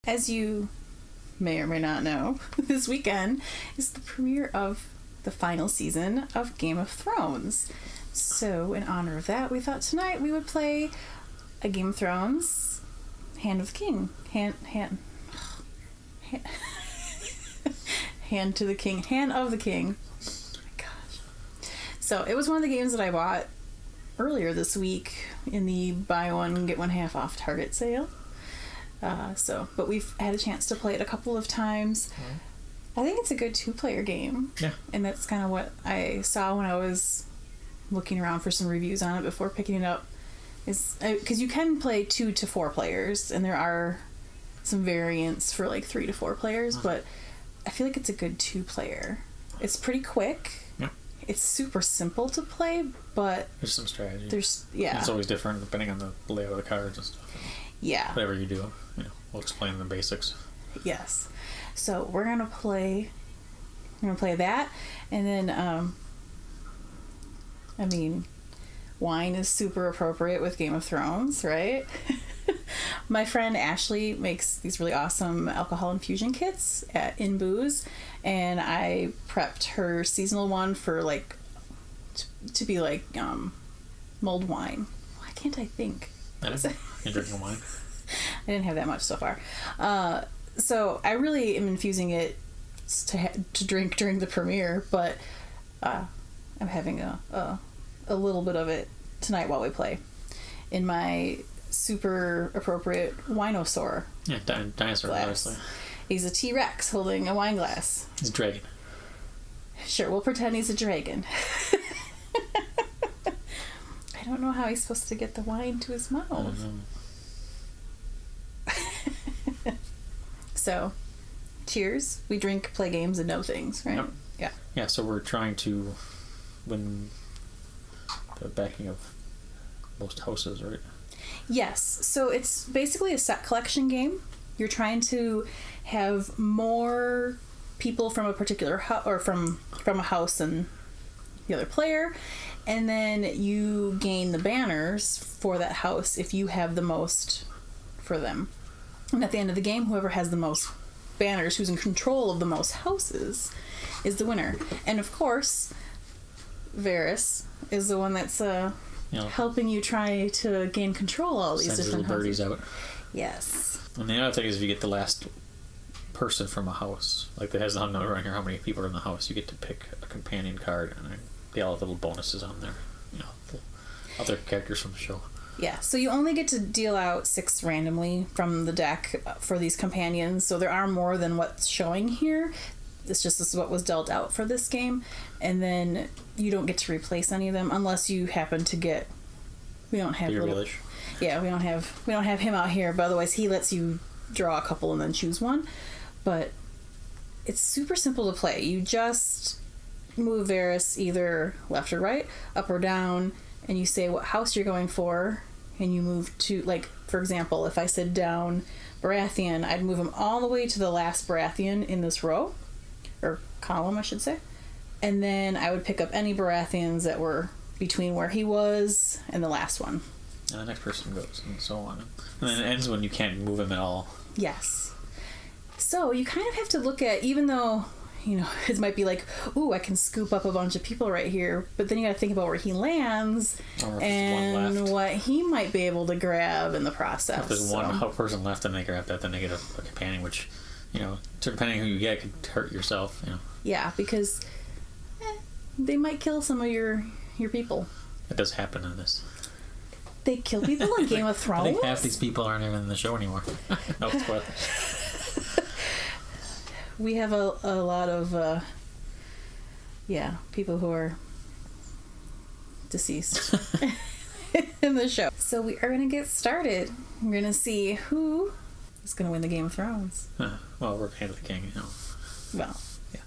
as you may or may not know, this weekend is the premiere of the final season of Game of Thrones. So, in honor of that, we thought tonight we would play a Game of Thrones Hand of the King. Hand to the King. Hand of the King. Oh my gosh. So, it was one of the games that I bought earlier this week in the buy one, get one half off Target sale. But we've had a chance to play it a couple of times. I think it's a good 2-player game. Yeah. And that's kind of what I saw when I was looking around for some reviews on it before picking it up. Because you can play 2 to 4 players, and there are some variants for like 3 to 4 players, but I feel like it's a good 2-player. It's pretty quick. Yeah. It's super simple to play, but there's some strategy. It's always different depending on the layout of the cards and stuff. Yeah. Whatever you do, we'll explain the basics. Yes. So we're gonna play that, and then wine is super appropriate with Game of Thrones, right? My friend Ashley makes these really awesome alcohol infusion kits in Booze, and I prepped her seasonal one for to be mulled wine. Why can't I think? You're drinking wine? I didn't have that much so far. So I really am infusing it to drink during the premiere, but I'm having a little bit of it tonight while we play in my super appropriate winosaur. Yeah, dinosaur, glass. obviously. He's a T-Rex holding a wine glass. He's a dragon. Sure, we'll pretend he's a dragon. I don't know how he's supposed to get the wine to his mouth. So, cheers. We drink, play games, and know things, right? Yep. Yeah. Yeah, so we're trying to win the backing of most houses, right? Yes. So it's basically a set collection game. You're trying to have more people from a particular house, or from a house than the other player, and then you gain the banners for that house if you have the most for them. And at the end of the game, whoever has the most banners, who's in control of the most houses, is the winner. And of course, Varys is the one that's helping you try to gain control of all these different houses. Birdies out. Yes. And the other thing is, if you get the last person from a house, like that has the number on here, how many people are in the house, you get to pick a companion card, and they all have little bonuses on there. Other characters from the show. Yeah, so you only get to deal out 6 randomly from the deck for these companions, so there are more than what's showing here. This is what was dealt out for this game, and then you don't get to replace any of them unless you happen to get. We don't have Your village. Yeah, we don't have him out here, but otherwise he lets you draw a couple and then choose one. But it's super simple to play. You just move Varys either left or right, up or down, and you say what house you're going for, and you move to, for example, if I said down Baratheon, I'd move him all the way to the last Baratheon in this row, or column, I should say, and then I would pick up any Baratheons that were between where he was and the last one. And the next person goes, and so on. And then it ends when you can't move him at all. Yes. So you kind of have to look at, even though, it might be like, ooh, I can scoop up a bunch of people right here, but then you got to think about where he lands and what he might be able to grab in the process. If there's one person left and they grab that, then they get a companion, which, depending on who you get, could hurt yourself. Yeah, because they might kill some of your people. It does happen in this. They kill people in Game of Thrones? I think half these people aren't even in the show anymore. No spoilers. We have a lot of people who are deceased in the show. So we are going to get started. We're going to see who is going to win the Game of Thrones. Well, we're Hand of the King, Well, yeah.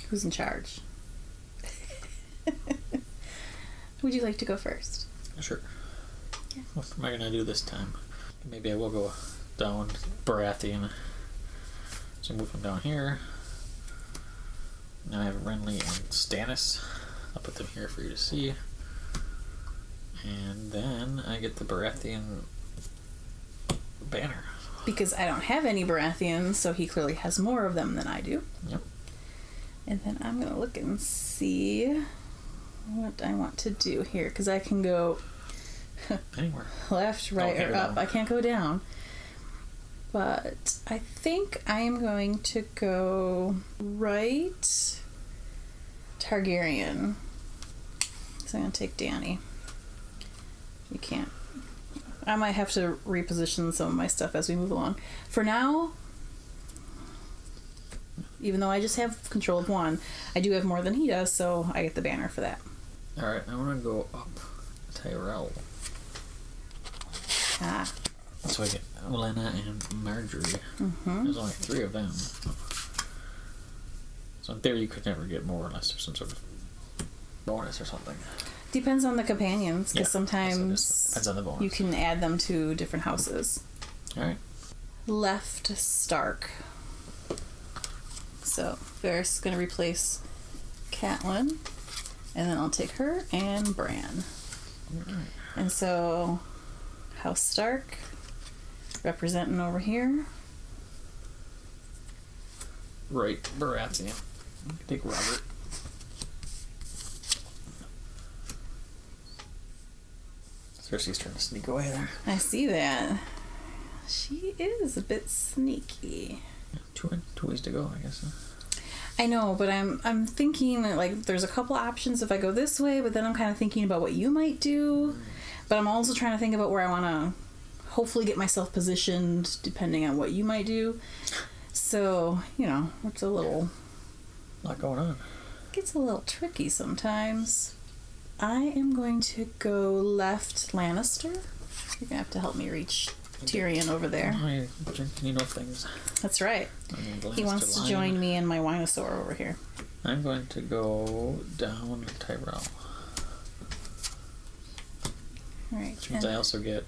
Who's in charge? Would you like to go first? Sure. Yeah. What am I going to do this time? Maybe I will go down Baratheon. So move him down here. Now I have Renly and Stannis. I'll put them here for you to see. And then I get the Baratheon banner. because I don't have any Baratheons, so he clearly has more of them than I do. Yep. And then I'm going to look and see what I want to do here, because I can go anywhere. Left, right, Okay, or up. down. I can't go down. But I think I am going to go right Targaryen. So I'm going to take Dany. You can't. I might have to reposition some of my stuff as we move along. For now, even though I just have control of one, I do have more than he does, so I get the banner for that. Alright, I want to go up Tyrell. Ah. So I get Olenna and Marjorie. Mm-hmm. There's only 3 of them. So in theory, you could never get more unless there's some sort of bonus or something. Depends on the companions, because Yeah, sometimes depends on the bonus. you can add them to different houses. Alright. Left Stark. So Varys is going to replace Catelyn, and then I'll take her and Bran. Alright. And so House Stark representing over here. Right, Baratheon. Take Robert. Cersei's trying to sneak away there. I see that. She is a bit sneaky. Two ways to go, I guess. Huh? I know, but I'm thinking that, like, there's a couple options if I go this way, but then I'm kind of thinking about what you might do. But I'm also trying to think about where I want to hopefully get myself positioned depending on what you might do. So, you know, it's a little... Lot going on. Gets a little tricky sometimes. I am going to go left Lannister. You're going to have to help me reach Tyrion over there. I drink, you know, things. That's right. He wants to join me and my Winosaur over here. I'm going to go down Tyrell. Alright. Which means I also get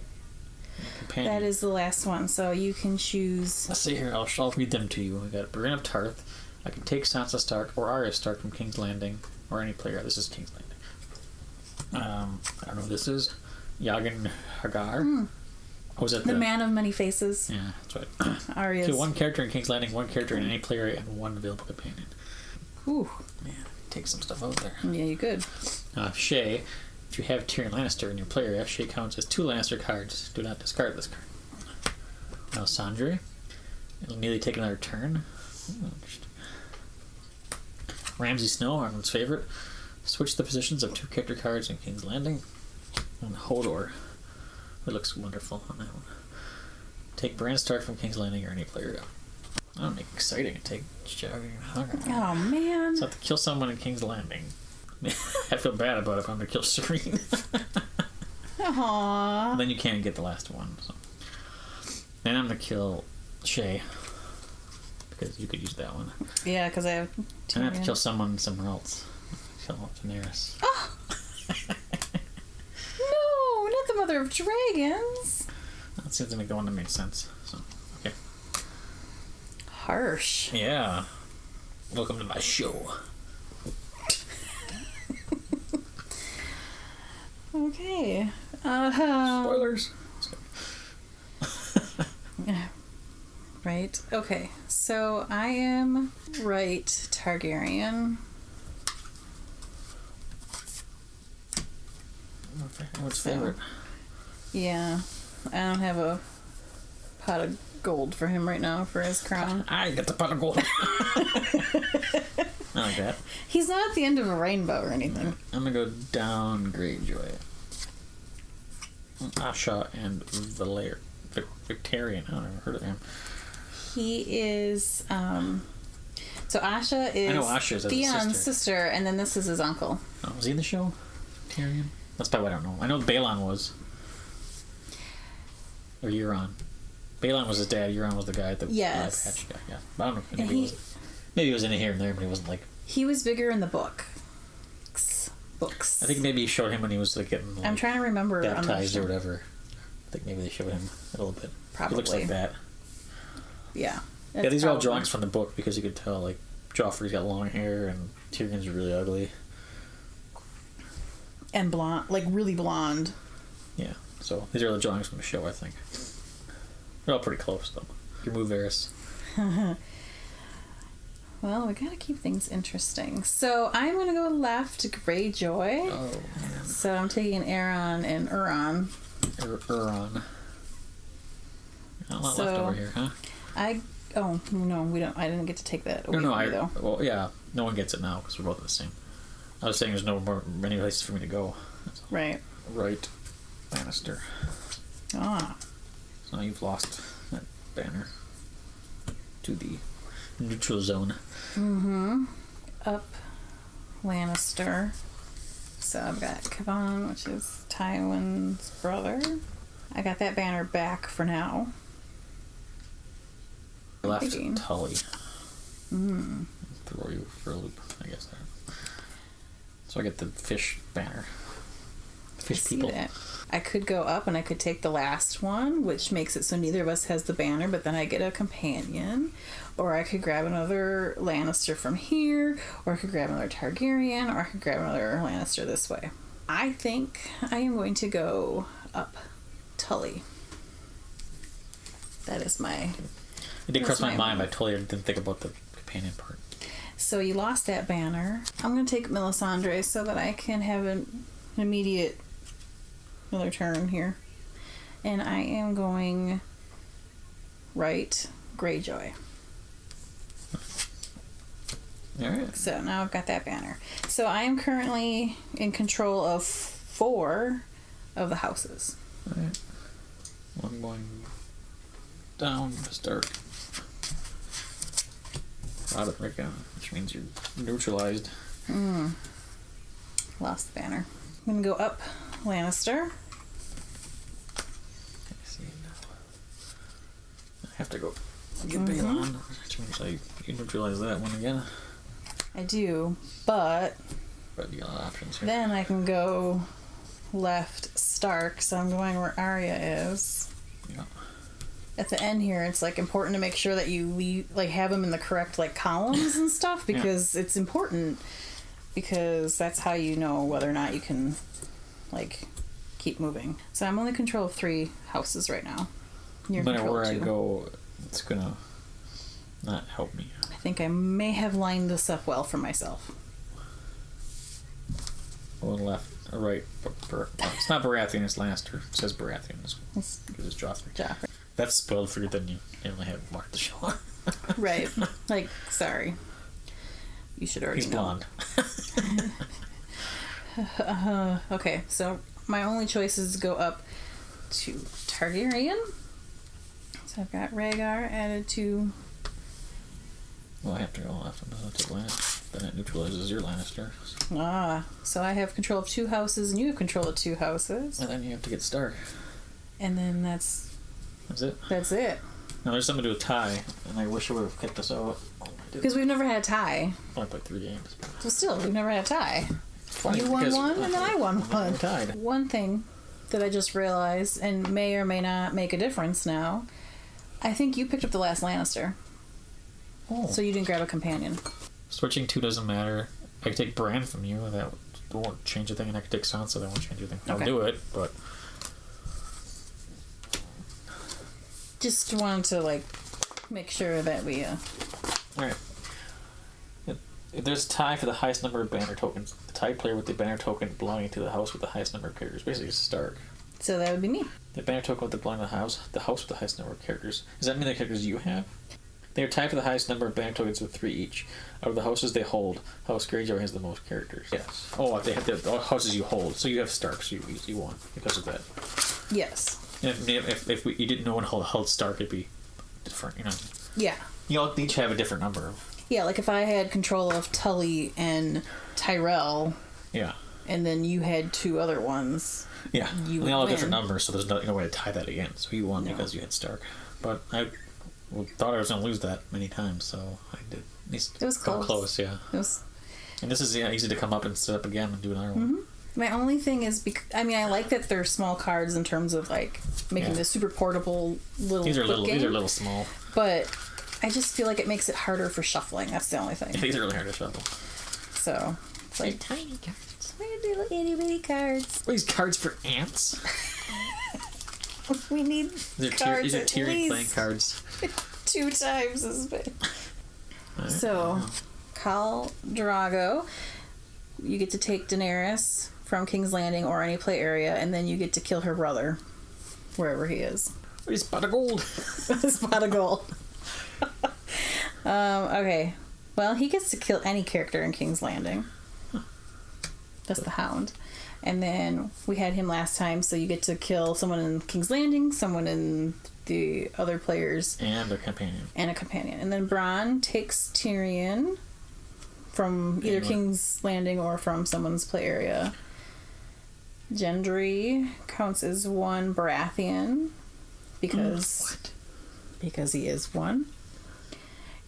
a companion. That is the last one, so you can choose... Let's see here, I'll read them to you. We got Brienne of Tarth. I can take Sansa Stark or Arya Stark from King's Landing, or any player. This is King's Landing. I don't know who this is. Yagan Hagar. Was it the man of many faces. Yeah, that's right. Arya's. So 1 character in King's Landing, 1 character in any player, and 1 available companion. Ooh. Man, take some stuff out there. Yeah, you could. Shay. If you have Tyrion Lannister in your player area, Shay counts as 2 Lannister cards. Do not discard this card. Now Sandre. It'll immediately take another turn. Interesting. Ramsay Snow, everyone's favorite. Switch the positions of 2 character cards in King's Landing. And Hodor. It looks wonderful on that one. Take Bran Stark from King's Landing or any player. I don't make it exciting. Take Jagged Hagar. Oh, man. So I have to kill someone in King's Landing. I feel bad about it if I'm going to kill Serene. Aww. Then you can't get the last one. So. Then I'm going to kill Shay. Because you could use that one. Yeah, because I have Tyrion. And I have to kill someone somewhere else. Kill Daenerys. Oh! No, not the Mother of Dragons. That seems to make the one that makes sense. So, okay. Harsh. Yeah. Welcome to my show. Okay. Spoilers. Right. Okay. So I am right Targaryen. What's favorite? Yeah. I don't have a pot of gold for him right now for his crown. I get the pot of gold. I like that. He's not at the end of a rainbow or anything. I'm gonna go down Greyjoy. Asha and Victarion. I don't ever heard of him. He is so Asha is I know Asha is Theon's sister, and then this is his uncle. Oh, was he in the show? Tyrion? That's probably what I don't know. I know Balon was. Or Euron. Balon was his dad. Euron was the guy at the yes. patch guy. Yeah. But I don't know. Maybe he was in here and there, but he wasn't like... He was bigger in the books. I think maybe he showed him when he was like getting like, I'm trying to remember baptized or whatever. I think maybe they showed him a little bit. Probably. He looks like that. Yeah. Yeah, these are all drawings from the book because you could tell like Joffrey's got long hair and Tyrion's really ugly. And blonde, like really blonde. Yeah. So these are the drawings from the show, I think. They're all pretty close, though. Remove Varys. Well, we gotta keep things interesting. So I'm gonna go left to Greyjoy. Oh, man. So I'm taking Aeron and Euron. Euron. Not a lot So, left over here, huh? Oh, no, we don't. I didn't get to take that away No, from you, though. well, yeah, no one gets it now because we're both the same. I was saying there's many places for me to go. Right. Right, Lannister. Ah. So now you've lost that banner to the neutral zone. Mm-hmm. Up Lannister. So I've got Kevon, which is Tywin's brother. I got that banner back for now. Left Thinking. Tully. Throw you for a loop, I guess. There. So I get the fish banner. Fish people. That. I could go up and I could take the last one, which makes it so neither of us has the banner, but then I get a companion. Or I could grab another Lannister from here, or I could grab another Targaryen, or I could grab another Lannister this way. I think I am going to go up Tully. That is my... It did cross my mind, but I totally didn't think about the companion part. So you lost that banner. I'm going to take Melisandre so that I can have an immediate another turn here. And I am going right Greyjoy. Alright. So now I've got that banner. So I am currently in control of 4 of the houses. Alright. I'm going down to start. Roderick, which means you're neutralized. Lost the banner. I'm going to go up Lannister. I have to go get Balon, which means you neutralize that one again. I do, but you got a lot of options here. then I can go left Stark, so I'm going where Arya is. Yeah. At the end here, it's like important to make sure that you have them in the correct columns and stuff because it's important because that's how you know whether or not you can keep moving. So I'm only in control of 3 houses right now. You're in No matter control where of I 2. go, it's gonna not help me. I think I may have lined this up well for myself. One left, or right. It's not Baratheon, it's Lannister. It says Baratheon because it's Joffrey. Joffrey. That's spoiled for you, then you only have marked the show. Right. Sorry. You should already He's know. blonde. Okay, so my only choice is to go up to Targaryen. So I've got Rhaegar added to... Well, I have to go left. I'm going to take Lannister. Then it neutralizes your Lannister. So I have control of 2 houses, and you have control of 2 houses. And then you have to get Stark. And then that's it. That's it. Now there's something to do with tie, and I wish I would have kept this out. Because we've never had a tie. I played 3 games. So still, we've never had a tie. Funny, You won because- 1, and then I won 1. Tied. One thing that I just realized, and may or may not make a difference now, I think you picked up the last Lannister. Oh. So you didn't grab a companion. Switching 2 doesn't matter. I could take Bran from you, and that won't change a thing, and I could take Sansa, that won't change a thing. I'll Okay. do it, but... Just wanted to, make sure that we, Alright. If there's a tie for the highest number of banner tokens, the tie player with the banner token belonging to the house with the highest number of characters. Basically, it's Stark. So that would be me. The banner token with the belonging to the house with the highest number of characters. Does that mean the characters you have? They are tied for the highest number of banner tokens with 3 each. Out of the houses they hold, House Greyjoy has the most characters. Yes. Oh, they have the houses you hold. So you have Stark, so you won because of that. Yes. If you didn't know one held Stark, it'd be different, Yeah. You all each have a different number of... Yeah, if I had control of Tully and Tyrell, Yeah. and then you had 2 other ones. Yeah. You They all have would different win. numbers, so there's no way to tie that again. So you won because you had Stark. But I thought I was going to lose that many times, so I did. At least It was come close. yeah. It was... And this is easy to come up and set up again and do another one. My only thing is, I like that they're small cards in terms of making this super portable little. These are quick game, little small. But I just feel like it makes it harder for shuffling. That's the only thing. These are really hard to shuffle. So it's They're tiny cards. little itty bitty cards. What are these cards for ants? We need cards These are at Tyrion playing least cards. 2 times as big. Right. So, Khal Drago, you get to take Daenerys from King's Landing or any play area, and then you get to kill her brother wherever he is. What is pot of gold? Spot of gold. Okay. Well, he gets to kill any character in King's Landing. That's the Hound. And then we had him last time, so you get to kill someone in King's Landing, someone in the other players. And a companion. And then Bronn takes Tyrion from either King's Landing or from someone's play area. Gendry counts as 1 Baratheon because he is 1.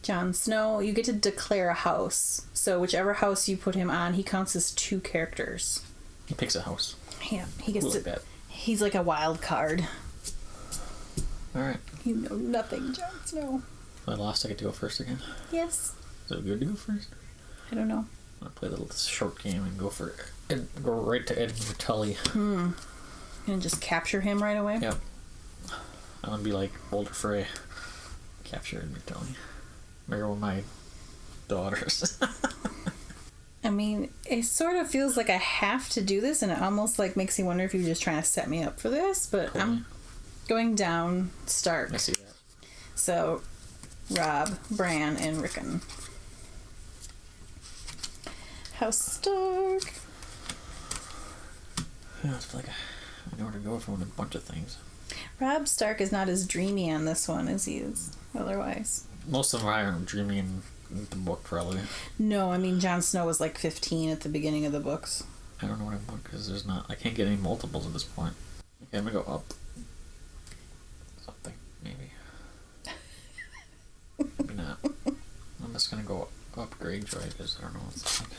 Jon Snow, you get to declare a house. So whichever house you put him on, he counts as 2 characters. He picks a house. Yeah, he gets to. That. He's like a wild card. All right. You know nothing, Jon Snow. If I lost, I get to go first again. Yes. Is it good to go first? I don't know. I'm gonna play a little short game and go right to Edmund Tully. And just capture him right away. Yep. I'm gonna be like Walder Frey. Capture Edmund Tully. Marry one of my daughters. I mean, it sort of feels like I have to do this, and it almost like makes me wonder if you're just trying to set me up for this. But Cool. I'm going down Stark. I see that. So, Robb, Bran, and Rickon. House Stark. Yeah, I feel like I know where to go from a bunch of things. Robb Stark is not as dreamy on this one as he is otherwise. Most of them are dreamy in the book, probably. No, I mean, Jon Snow was like 15 at the beginning of the books. I don't know what I want because there's not. I can't get any multiples at this point. Okay, I'm gonna go up. Something, maybe. Maybe not. I'm just gonna go up Greyjoy because I don't know what's like.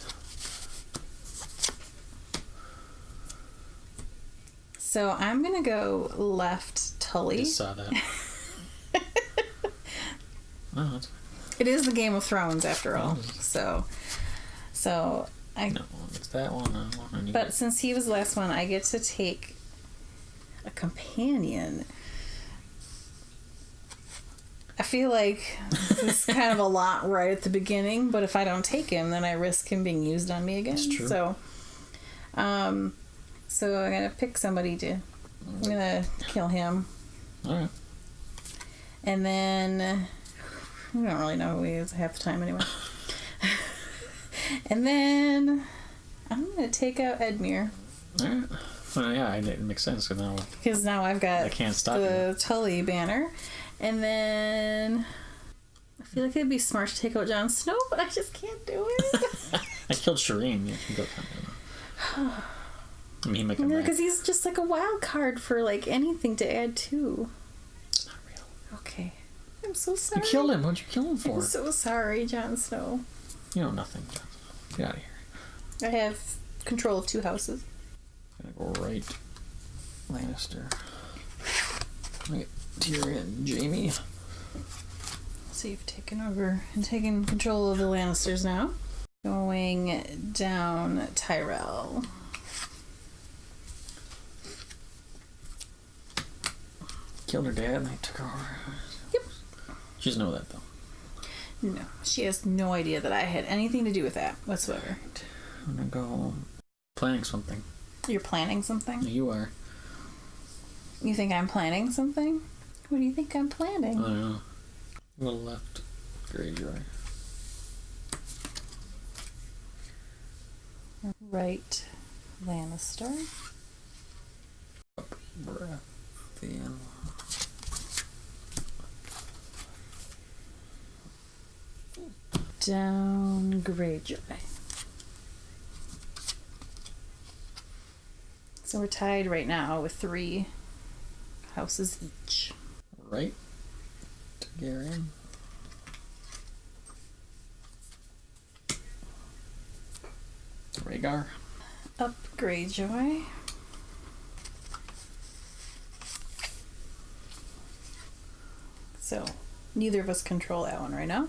So I'm gonna go left Tully. I just saw that. Oh, that's fine. It is the Game of Thrones after all. Oh. So I. No, it's that one. That one. And you But since he was the last one, I get to take a companion. I feel like this is kind of a lot right at the beginning, but if I don't take him, then I risk him being used on me again. That's true. So I'm gonna pick somebody to. I'm gonna kill him, All right. and then we don't really know who he is half the time anyway. And then I'm gonna take out Edmure. All right. Well, yeah, it makes sense Because now I've got I can't stop the Tully banner. And then I feel like it'd be smart to take out Jon Snow, but I just can't do it. I killed Shireen. You can go. I mean, he might come back. Because he's just like a wild card for like anything to add to. It's not real. Okay. I'm so sorry. You killed him. What'd you kill him for? I'm so sorry, Jon Snow. You know nothing. Get out of here. I have control of 2 houses. I'm gonna go right. Lannister. Right. Tyrion, Jamie. So you've taken over and taken control of the Lannisters now. Going down Tyrell. Killed her dad and they took her over. Yep. She doesn't know that though. No, she has no idea that I had anything to do with that whatsoever. Right. I'm gonna go planning something. You're planning something? You are. You think I'm planning something? What do you think I'm I planning? don't know. A little left. Greyjoy. Right, Lannister. Baratheon. Down Greyjoy. So we're tied right now with 3 houses each. Right. Targaryen. Rhaegar. Up Greyjoy. So neither of us control that one right now.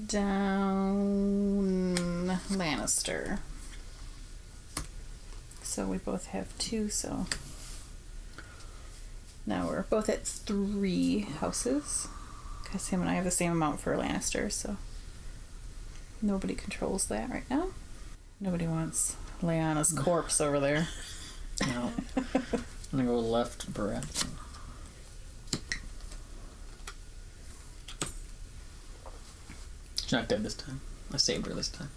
Down Lannister. So we both have 2, so now we're both at 3 houses. Because him and I have the same amount for Lannister, so nobody controls that right now. Nobody wants Lyanna's corpse over there. No. I'm gonna go left Baratheon. She's not dead this time. I saved her this time.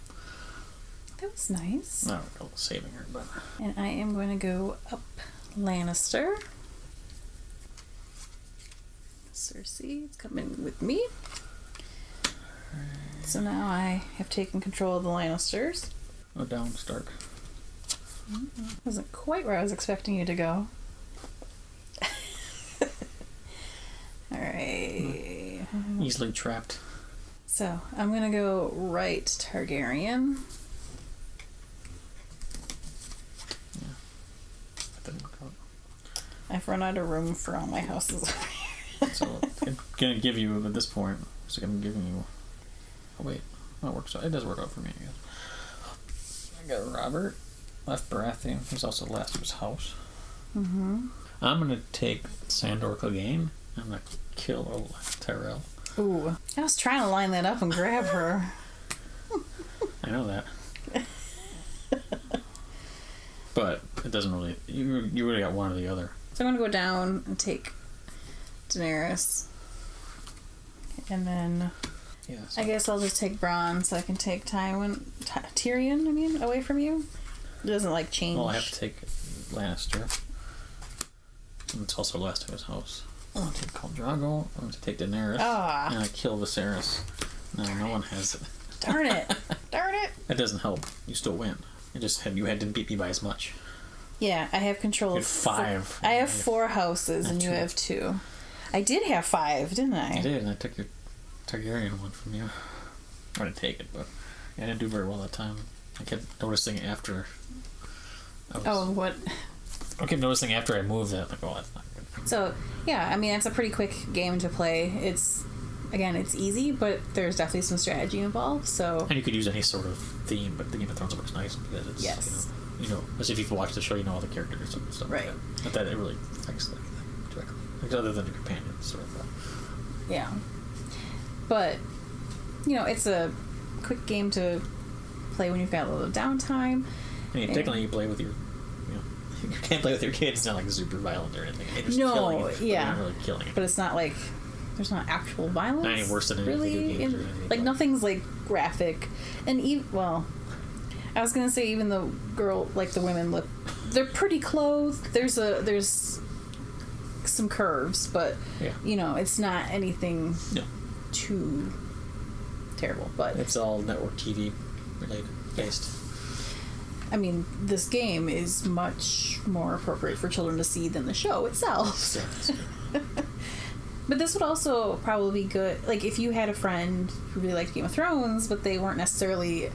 That was nice. I don't know, saving her, but... And I am going to go up Lannister. Cersei is coming with me. So now I have taken control of the Lannisters. Oh, down, Stark. Wasn't quite where I was expecting you to go. Alright. Easily trapped. So, I'm gonna go right Targaryen. Yeah. That didn't work out. I've run out of room for all my houses over here. So, I'm gonna give you, at this point, so I'm giving you... Oh, wait. Oh, it works out. It does work out for me, I guess. I got Robert. Left Baratheon. He's also the last of his house. Mm-hmm. I'm gonna take Sandor Clegane. I'm gonna kill old Tyrell. Ooh. I was trying to line that up and grab her. I know that. But it doesn't really... You really got one or the other. So I'm gonna go down and take Daenerys. And then... Yeah. So I guess I'll just take Bronn so I can take Tyrion, away from you. It doesn't, like, change. Well, I have to take Lannister. And it's also last of his house. I'm going to take Khal Drogo. I'm going to take Daenerys. Ah. And I kill Viserys. No one has it. Darn it. Darn it. That doesn't help. You still win. You didn't beat me by as much. Yeah, I have control of 5. I have 4 houses and you have 2. I did have 5, didn't I? I did, and I took your Targaryen one from you. I didn't take it, but I didn't do very well that time. I kept noticing after. What? I kept noticing after I moved that, like, oh, that's not good. So, yeah, it's a pretty quick game to play. It's easy, but there's definitely some strategy involved, so... And you could use any sort of theme, but the Game of Thrones looks nice because it's, yes. As if you've watched the show, you know all the characters and stuff right. like that. Not that it really affects them directly. Like, other than the companions, sort of. Yeah. But, it's a quick game to play when you've got a little downtime. I mean, technically you play with your... You can't play with your kids. It's not like super violent or anything. You're just killing it, yeah. You're not really killing it. But it's not like... There's not actual violence. Not any worse than any really, video games or anything. Like, nothing's, like, graphic. And even... Well... I was gonna say even the girl... Like, the women look... They're pretty clothed. There's some curves, but... Yeah. It's not anything... No. Too terrible, but... It's all network TV related, based. I mean, this game is much more appropriate for children to see than the show itself. But this would also probably be good, like, if you had a friend who really liked Game of Thrones, but they weren't necessarily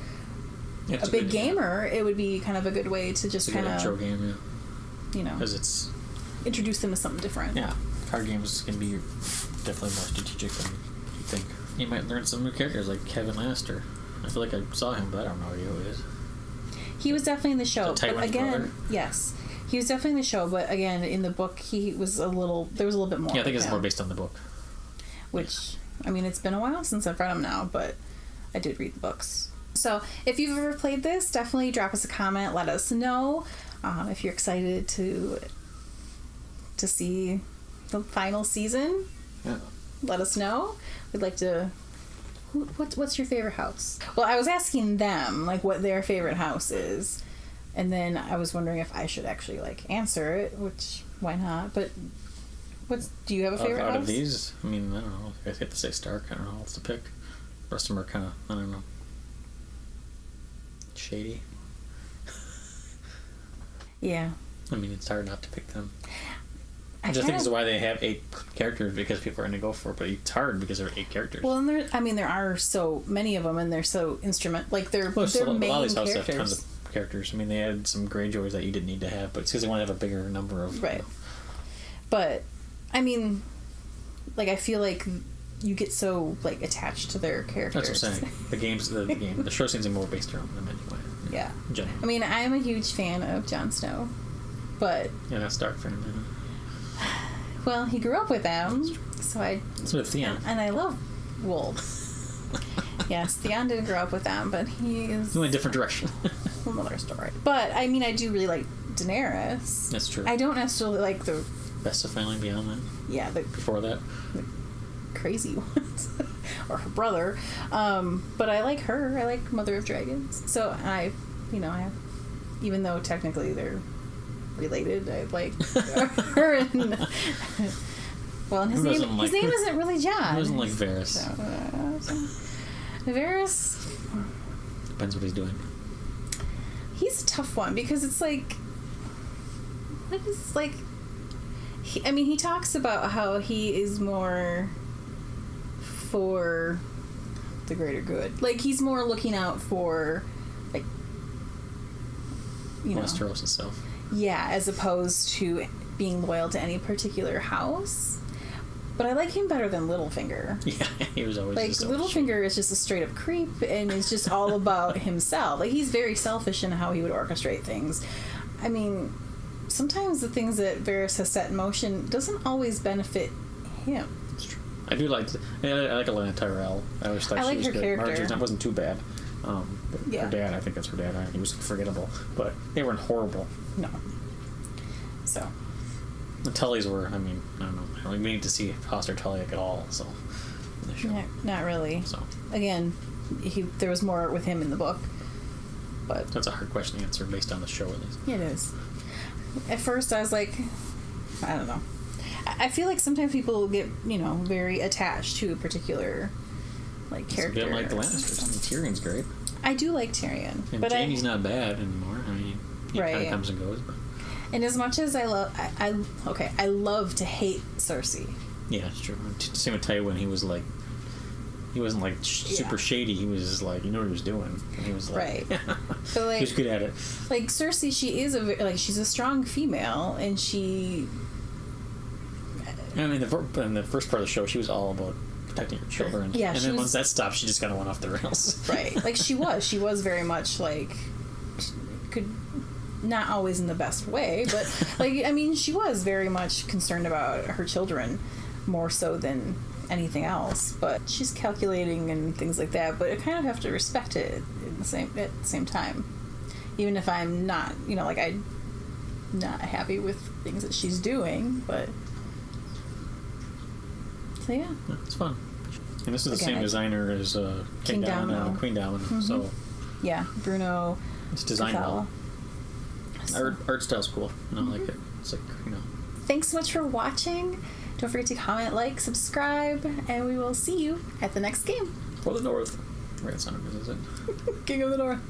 a big gamer, it would be kind of a good way to just kind of... intro game, yeah. Because it's... Introduce them to something different. Yeah. Card games can be definitely more strategic than you think. You might learn some new characters, like Kevin Lannister. I feel like I saw him, but I don't know who he is. He was definitely in the show, but again, brother? Yes, he was definitely in the show. But again, in the book, there was a little bit more. Yeah, I think it's more based on the book. Which, it's been a while since I've read them now, but I did read the books. So if you've ever played this, definitely drop us a comment. Let us know if you're excited to see the final season. Yeah. Let us know. We'd like to... What's your favorite house? Well, I was asking them, like, what their favorite house is. And then I was wondering if I should actually, like, answer it, which, why not? But, do you have a favorite house? Out of these, I don't know. I have to say Stark. I don't know what else to pick. The rest of them are kind of, I don't know, shady. Yeah. It's hard not to pick them. Which I think is why they have 8 characters, because people are going to go for it, but it's hard because there are 8 characters. Well, and there are so many of them, and they're so they're main a lot of these houses characters. have tons of characters. They added some Greyjoys that you didn't need to have, but it's because they want to have a bigger number of... Right. But, like, I feel like you get so, like, attached to their characters. That's what I'm saying. The show seems more based around them anyway. Yeah. Jon. I mean, I'm a huge fan of Jon Snow, but Yeah, that's Stark fan. well, he grew up with them, so I. So did Theon. And I love wolves. Yes, Theon didn't grow up with them, but he is. He went a different direction. Another story. But I mean, I do really like Daenerys. That's true. I don't necessarily like the. Best of Family Beyond that. Yeah, the Before that. crazy ones, or her brother. But I like her. I like Mother of Dragons. So I even though technically they're related, I like her. And well, and his name isn't really Jon. He doesn't like Varys. Varys. Depends what he's doing. He's a tough one because it's like, what is like. He talks about how he is more for the greater good. Like, he's more looking out for, like, Westeros itself. Yeah, as opposed to being loyal to any particular house. But I like him better than Littlefinger. Yeah, he was always like, Littlefinger is just a straight up creep and is just all about himself. Like, he's very selfish in how he would orchestrate things. I mean, sometimes the things that Varys has set in motion doesn't always benefit him. That's true. I do like. I like Elena Tyrell. I always thought I she like was her good. character. Marjorie's wasn't too bad. Yeah. Her dad, I think that's her dad. He was forgettable, but they weren't horrible. No. So. The Tullys were. I mean, I don't know. I don't need to see Hoster Tully at all. So. In the show. Not really. So. Again, there was more with him in the book, but That's a hard question to answer based on the show, at least. Yeah, it is. At first, I was like, I don't know. I feel like sometimes people get, very attached to a particular, like, character. It's a bit like the Lannisters. I mean, Tyrion's great. I do like Tyrion, And but Jaime's not bad anymore. I mean, he kind of comes and goes. But. And as much as I love, I love to hate Cersei. Yeah, it's true. Same with Tywin. He was like, he wasn't like super shady. He was just like, what he was doing. And he was like, right. But like, he was good at it. Like Cersei, she is she's a strong female, and she. I mean, in the first part of the show, she was all about protecting her children. Yeah, and then once that stopped, she just kind of went off the rails. Right. Like she was very much like, could. Not always in the best way, but she was very much concerned about her children more so than anything else. But she's calculating and things like that. But I kind of have to respect it at the same time, even if I'm not, I'm not happy with things that she's doing. But so yeah, it's fun. And this is the same designer as King Domino, Queen Domino. Mm-hmm. So yeah, Bruno. It's designed well. So. Art style's cool. I like it. It's like, Thanks so much for watching. Don't forget to comment, like, subscribe, and we will see you at the next game. For the North. Right, it's not a visit. King of the North.